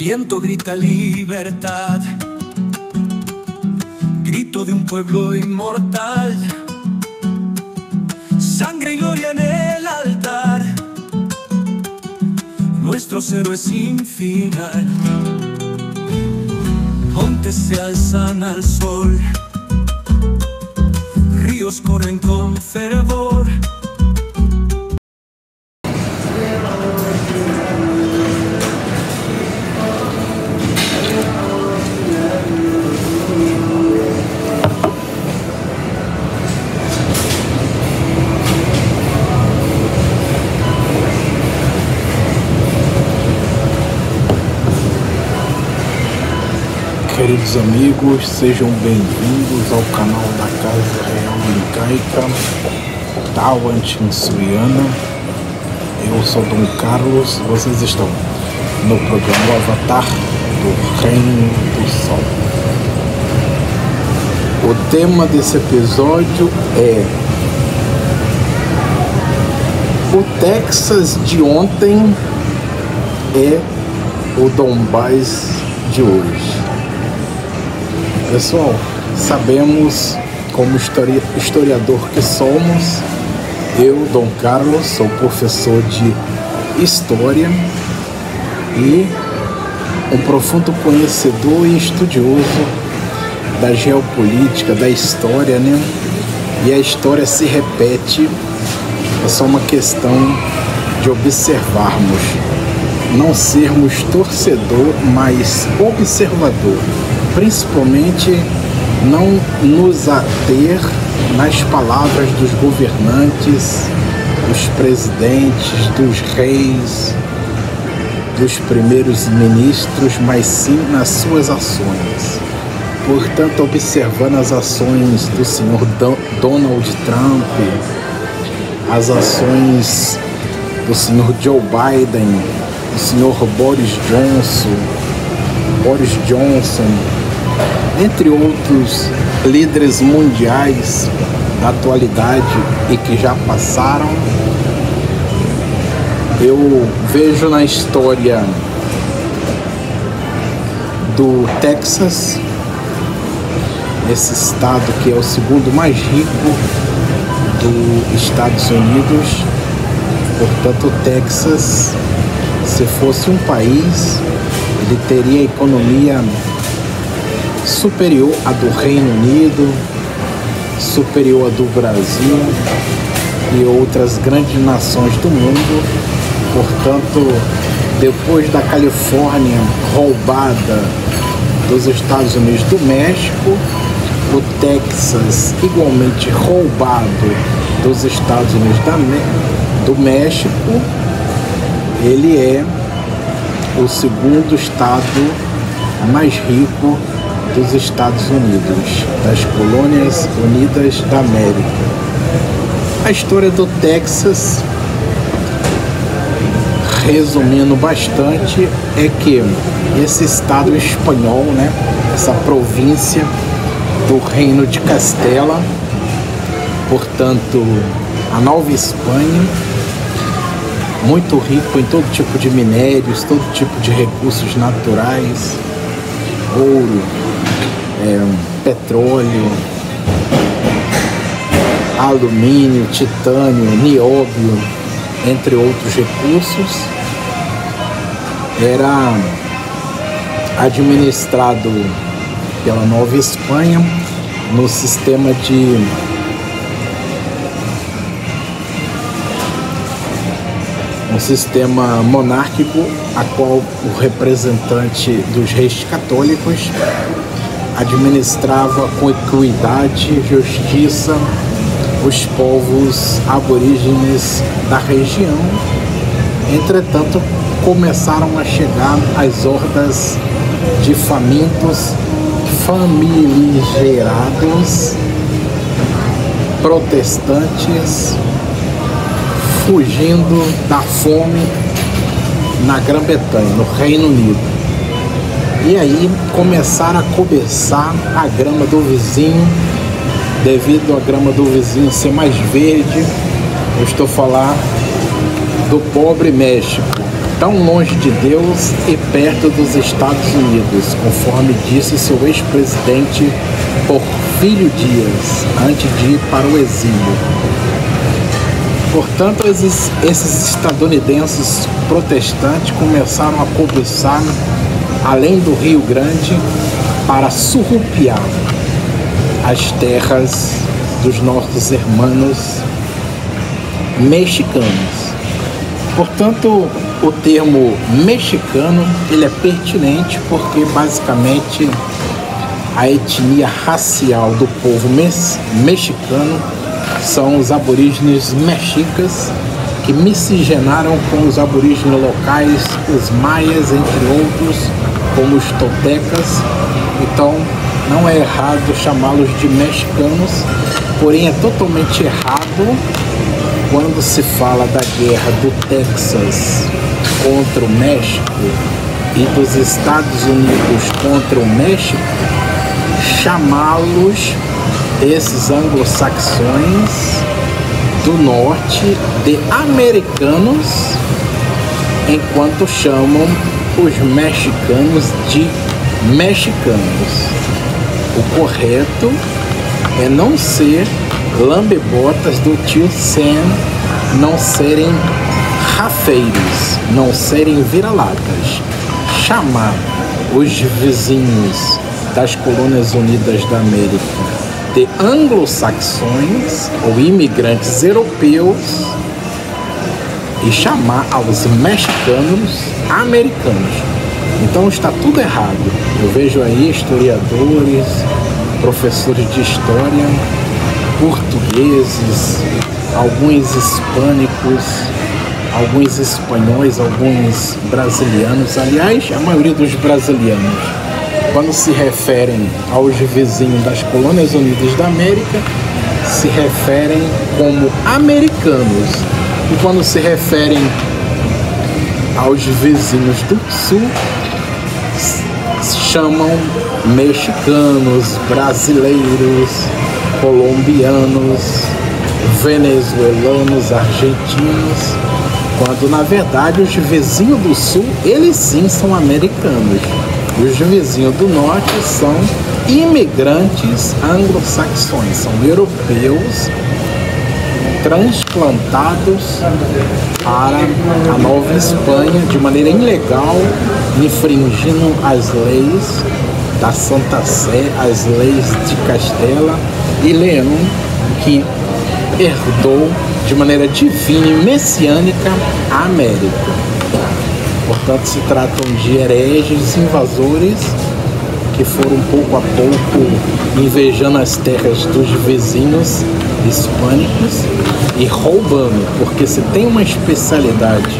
Viento grita libertad, grito de un pueblo inmortal, sangre y gloria en el altar, nuestros héroes sin final. Montes se alzan al sol, ríos corren con fervor. Queridos amigos, sejam bem-vindos ao canal da Casa Real Incaica Tawantinsuiana. Eu sou Dom Carlos, vocês estão no programa Avatar do Reino do Sol. O tema desse episódio é o Texas de ontem é o Donbás de hoje. Pessoal, sabemos, como historiador que somos, eu, Dom Carlos, sou professor de História e um profundo conhecedor e estudioso da geopolítica, da história, né? E a história se repete, é só uma questão de observarmos, não sermos torcedor, mas observador. Principalmente não nos ater nas palavras dos governantes, dos presidentes, dos reis, dos primeiros ministros, mas sim nas suas ações. Portanto, observando as ações do senhor Donald Trump, as ações do senhor Joe Biden, do senhor Boris Johnson, entre outros líderes mundiais da atualidade e que já passaram, eu vejo na história do Texas, esse estado que é o segundo mais rico dos Estados Unidos. Portanto, o Texas, se fosse um país, ele teria a economia superior à do Reino Unido, superior à do Brasil e outras grandes nações do mundo. Portanto, depois da Califórnia roubada dos Estados Unidos do México, o Texas igualmente roubado dos Estados Unidos do México, ele é o segundo estado mais rico dos Estados Unidos, das Colônias Unidas da América. A história do Texas, resumindo bastante, é que esse estado espanhol, né, essa província do Reino de Castela, portanto, a Nova Espanha, muito rico em todo tipo de minérios, todo tipo de recursos naturais, ouro, petróleo, alumínio, titânio, nióbio, entre outros recursos. Era administrado pela Nova Espanha no sistema monárquico, a qual o representante dos reis católicos administrava com equidade e justiça os povos aborígenes da região. Entretanto, começaram a chegar as hordas de famintos, famigerados, protestantes, fugindo da fome na Grã-Bretanha, no Reino Unido. E aí começaram a cobiçar a grama do vizinho, devido à grama do vizinho ser mais verde. Eu estou falando do pobre México. tão longe de Deus e perto dos Estados Unidos, conforme disse seu ex-presidente Porfírio Dias, antes de ir para o exílio. Portanto, esses estadunidenses protestantes começaram a cobiçar além do Rio Grande para surrupiar as terras dos nossos irmãos mexicanos. Portanto, o termo mexicano ele é pertinente porque basicamente a etnia racial do povo mexicano são os aborígenes mexicas que miscigenaram com os aborígenes locais, os maias, entre outros, como os toltecas. Então, não é errado chamá-los de mexicanos, porém é totalmente errado quando se fala da guerra do Texas contra o México e dos Estados Unidos contra o México, chamá-los, esses anglo-saxões do norte, de americanos, enquanto chamam os mexicanos de mexicanos. O correto é não ser lambebotas do tio Sam, não serem rafeiros, não serem vira-latas. Chamar os vizinhos das Colônias Unidas da América de anglo-saxões ou imigrantes europeus e chamar aos mexicanos americanos. Então está tudo errado. Eu vejo aí historiadores, professores de história, portugueses, alguns hispânicos, alguns espanhóis, alguns brasilianos, aliás, a maioria dos brasilianos, quando se referem aos vizinhos das Colônias Unidas da América, se referem como americanos. E quando se referem aos vizinhos do sul, chamam mexicanos, brasileiros, colombianos, venezuelanos, argentinos, quando na verdade os vizinhos do sul, eles sim são americanos. E os vizinhos do norte são imigrantes anglo-saxões, são europeus transplantados para a Nova Espanha de maneira ilegal, infringindo as leis da Santa Sé, as leis de Castela e Leão, que herdou de maneira divina e messiânica a América. Portanto, se tratam de hereges, invasores, que foram pouco a pouco invejando as terras dos vizinhos hispânicos e roubando, porque se tem uma especialidade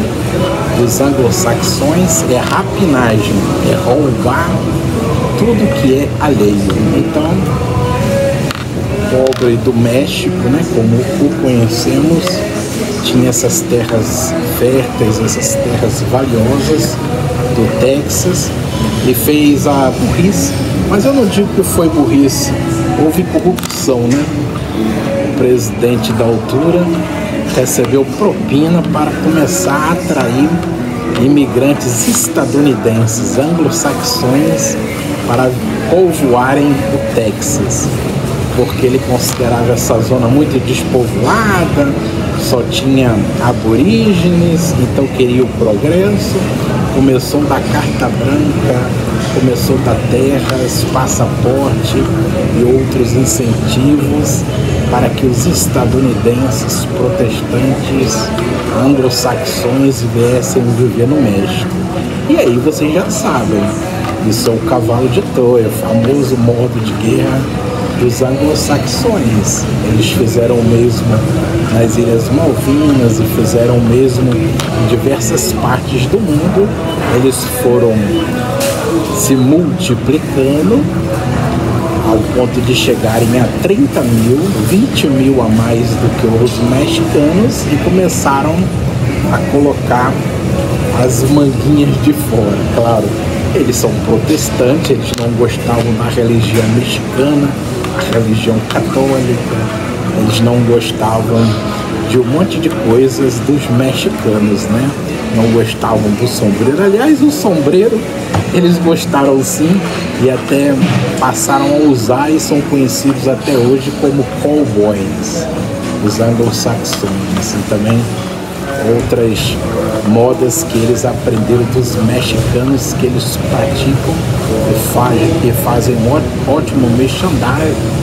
dos anglo-saxões é rapinagem, é roubar tudo que é alheio. Então, o pobre do México, né, como o conhecemos, tinha essas terras férteis, essas terras valiosas do Texas e fez a burrice, mas eu não digo que foi burrice, houve corrupção, né? O presidente da altura recebeu propina para começar a atrair imigrantes estadunidenses, anglo-saxões, para povoarem o Texas, porque ele considerava essa zona muito despovoada, só tinha aborígenes, então queria o progresso, começou da carta branca, começou da terras, passaporte e outros incentivos para que os estadunidenses, protestantes, anglo-saxões viessem viver no México. E aí vocês já sabem, isso é o cavalo de Troia, o famoso modo de guerra dos anglo-saxões. Eles fizeram o mesmo nas Ilhas Malvinas e fizeram o mesmo em diversas partes do mundo. Eles foram se multiplicando ao ponto de chegarem a 30 mil, 20 mil a mais do que os mexicanos e começaram a colocar as manguinhas de fora. Claro, eles são protestantes, eles não gostavam da religião mexicana, a religião católica, eles não gostavam de um monte de coisas dos mexicanos, né? Não gostavam do sombreiro. Aliás, o sombreiro eles gostaram sim e até passaram a usar e são conhecidos até hoje como cowboys, os anglo-saxões. E também outras modas que eles aprenderam dos mexicanos, que eles praticam e fazem um ótimo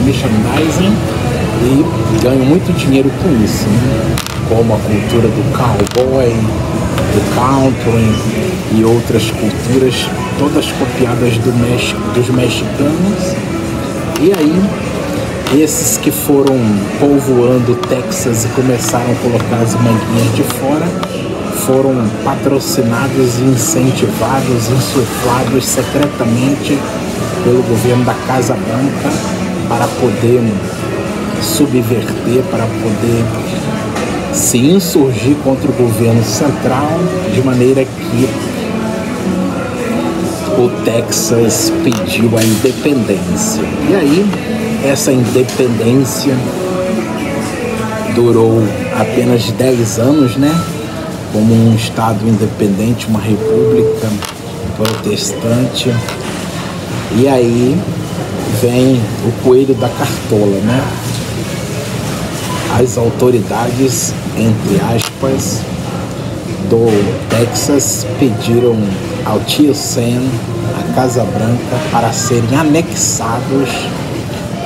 merchandising e ganham muito dinheiro com isso, né? Como a cultura do cowboy, do country e outras culturas, todas copiadas dos mexicanos. E aí, esses que foram povoando Texas e começaram a colocar as manguinhas de fora, foram patrocinados, incentivados, insuflados secretamente pelo governo da Casa Branca para poder subverter, para poder se insurgir contra o governo central, de maneira que o Texas pediu a independência. E aí, essa independência durou apenas 10 anos, né? Como um estado independente, uma república protestante. E aí vem o coelho da cartola, né? As autoridades, entre aspas, do Texas pediram ao tio Sam, a Casa Branca, para serem anexados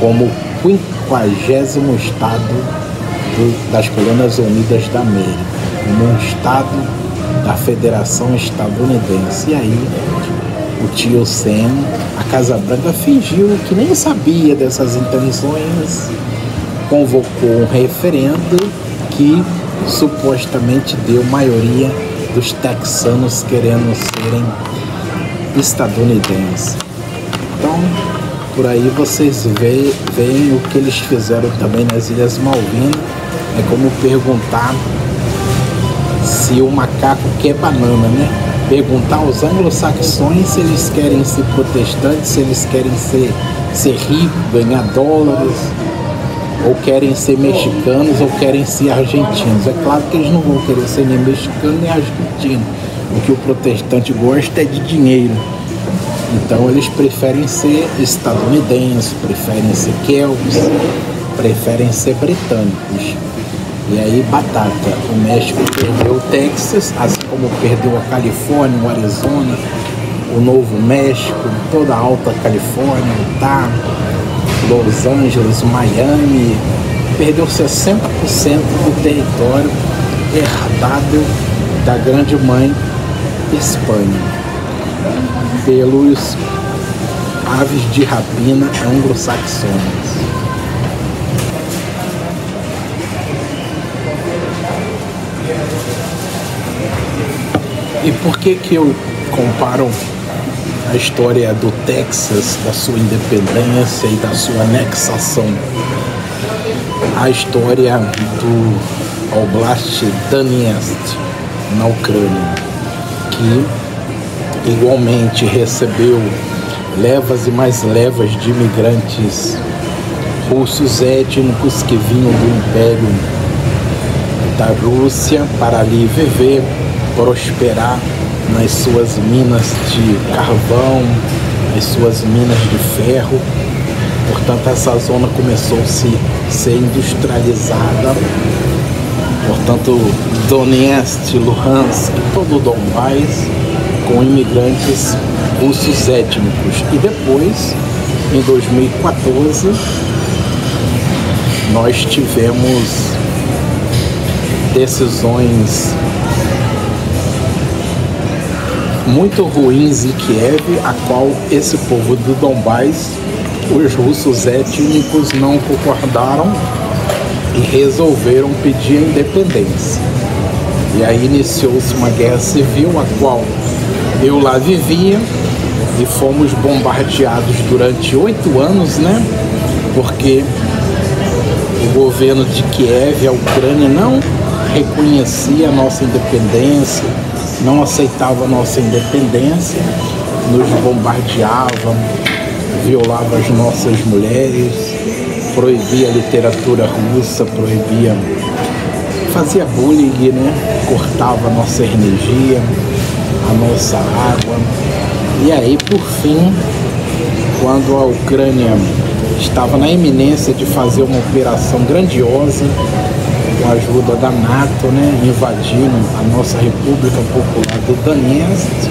como 50º estado das Colônias Unidas da América, como um estado da Federação Estadunidense. E aí o tio Sam, a Casa Branca, fingiu que nem sabia dessas intenções, convocou um referendo que supostamente deu maioria dos texanos querendo serem estadunidenses. Então, por aí vocês veem o que eles fizeram também nas Ilhas Malvinas. É como perguntar se o macaco quer banana, né? Perguntar aos anglo-saxões se eles querem ser protestantes, se eles querem ser ricos, ganhar dólares, ou querem ser mexicanos, ou querem ser argentinos. É claro que eles não vão querer ser nem mexicano nem argentino. O que o protestante gosta é de dinheiro. Então eles preferem ser estadunidenses, preferem ser celtas, preferem ser britânicos. E aí, batata. O México perdeu o Texas, assim como perdeu a Califórnia, o Arizona, o Novo México, toda a Alta Califórnia, Utah, Los Angeles, Miami. Perdeu 60% do território herdado da grande mãe Espanha pelos aves de rapina anglo-saxões. E por que eu comparo a história do Texas, da sua independência e da sua anexação, a história do Oblast Donetsk na Ucrânia, que igualmente recebeu levas e mais levas de imigrantes russos étnicos que vinham do Império da Rússia para ali viver, prosperar nas suas minas de carvão, nas suas minas de ferro. Portanto, essa zona começou a ser industrializada. Portanto, Donetsk, Luhansk, todo o Donbás, com imigrantes russos étnicos. E depois, em 2014, nós tivemos decisões muito ruins em Kiev, a qual esse povo do Donbás, os russos étnicos, não concordaram e resolveram pedir a independência. E aí iniciou-se uma guerra civil, a qual eu lá vivia, e fomos bombardeados durante 8 anos, né? Porque o governo de Kiev, a Ucrânia, não reconhecia a nossa independência, não aceitava a nossa independência, nos bombardeava, violava as nossas mulheres, proibia a literatura russa, proibia fazia bullying, né? Cortava a nossa energia, a nossa água. E aí, por fim, quando a Ucrânia estava na iminência de fazer uma operação grandiosa, com a ajuda da NATO, né, invadindo a nossa República Popular do Donetsk,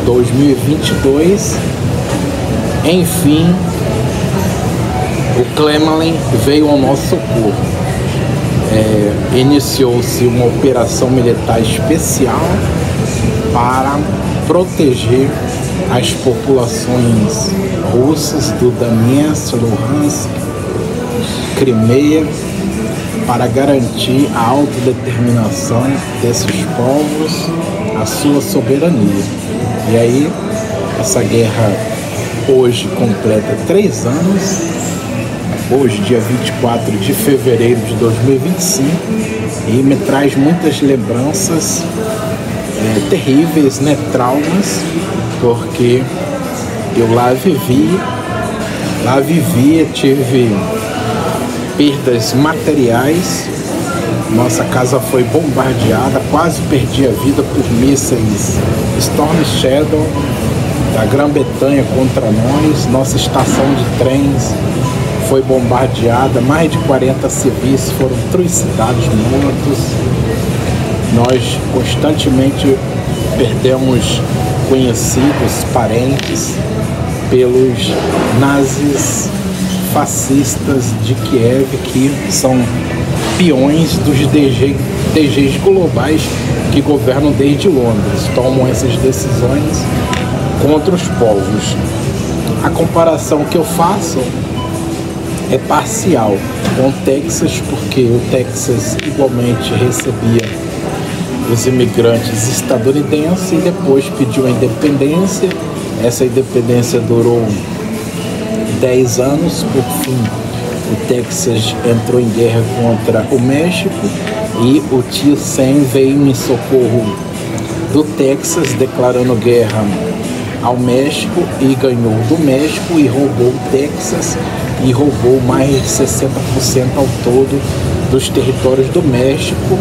2022, enfim, o Kremlin veio ao nosso socorro. Iniciou-se uma operação militar especial para proteger as populações russas do Donetsk, Luhansk, Crimeia, para garantir a autodeterminação desses povos, a sua soberania. E aí, essa guerra hoje completa 3 anos, hoje, dia 24 de fevereiro de 2025, e me traz muitas lembranças terríveis, né, traumas, porque eu lá vivia, tive perdas materiais, nossa casa foi bombardeada, quase perdi a vida por mísseis Storm Shadow da Grã-Bretanha contra nós, nossa estação de trens foi bombardeada, mais de 40 civis foram trucidados, mortos. Nós constantemente perdemos conhecidos, parentes, pelos nazis fascistas de Kiev, que são peões dos DGs globais que governam desde Londres, tomam essas decisões contra os povos. A comparação que eu faço é parcial com o Texas, porque o Texas igualmente recebia os imigrantes estadunidenses e depois pediu a independência. Essa independência durou 10 anos, por fim o Texas entrou em guerra contra o México e o tio Sam veio em socorro do Texas, declarando guerra ao México, e ganhou do México e roubou o Texas e roubou mais de 60% ao todo dos territórios do México,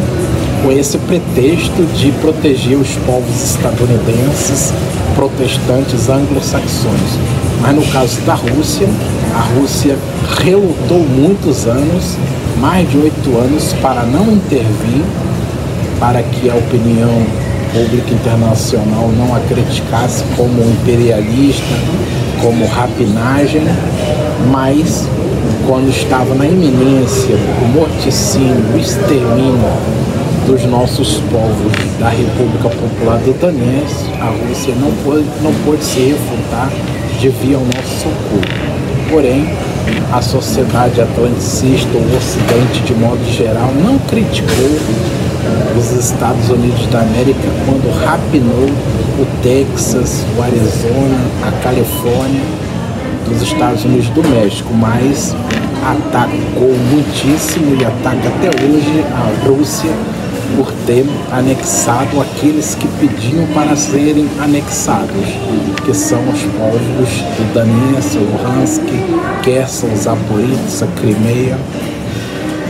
com esse pretexto de proteger os povos estadunidenses, protestantes anglo-saxões. Mas no caso da Rússia, a Rússia relutou muitos anos, mais de 8 anos, para não intervir, para que a opinião pública internacional não a criticasse como imperialista, como rapinagem, mas quando estava na iminência o morticínio, o extermínio dos nossos povos da República Popular do Donetsk, a Rússia não pôde se refutar de vir ao nosso socorro. Porém, a sociedade atlanticista, o Ocidente de modo geral, não criticou os Estados Unidos da América quando rapinou o Texas, o Arizona, a Califórnia dos Estados Unidos do México, mas atacou muitíssimo e ataca até hoje a Rússia por ter anexado aqueles que pediam para serem anexados, que são os povos do Donetsk, Luhansk, Kherson, Zaporizhzhia, Crimeia.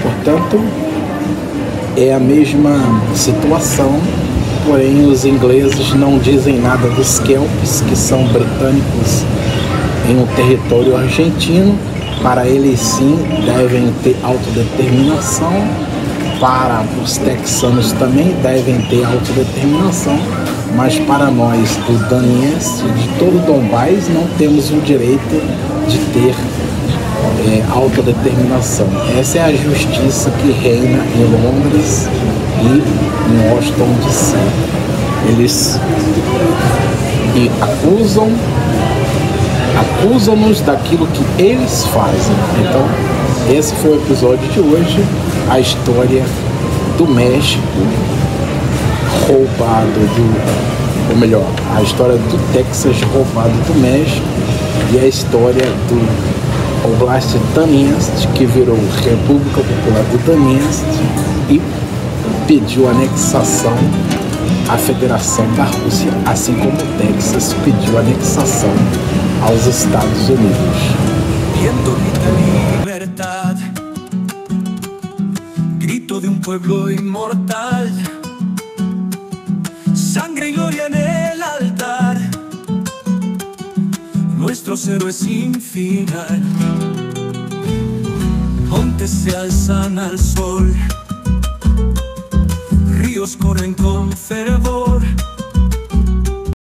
Portanto, é a mesma situação, porém os ingleses não dizem nada dos Kelps, que são britânicos em um território argentino. Para eles sim devem ter autodeterminação, para os texanos também devem ter autodeterminação, mas para nós do Donetsk, de todo o Donbás, não temos o direito de ter autodeterminação. Essa é a justiça que reina em Londres e em Washington DC. Eles acusam-nos daquilo que eles fazem. Então, esse foi o episódio de hoje, a história do México roubado a história do Texas roubado do México, e a história do Oblast Donetsk, que virou República Popular do Donetsk e pediu anexação à Federação da Rússia, assim como o Texas pediu anexação aos Estados Unidos. Viendo grita libertad, grita grito de un pueblo inmortal, sangre y gloria en el altar, nuestros héroes sin final. Montes se alzan al sol, ríos corren con fervor,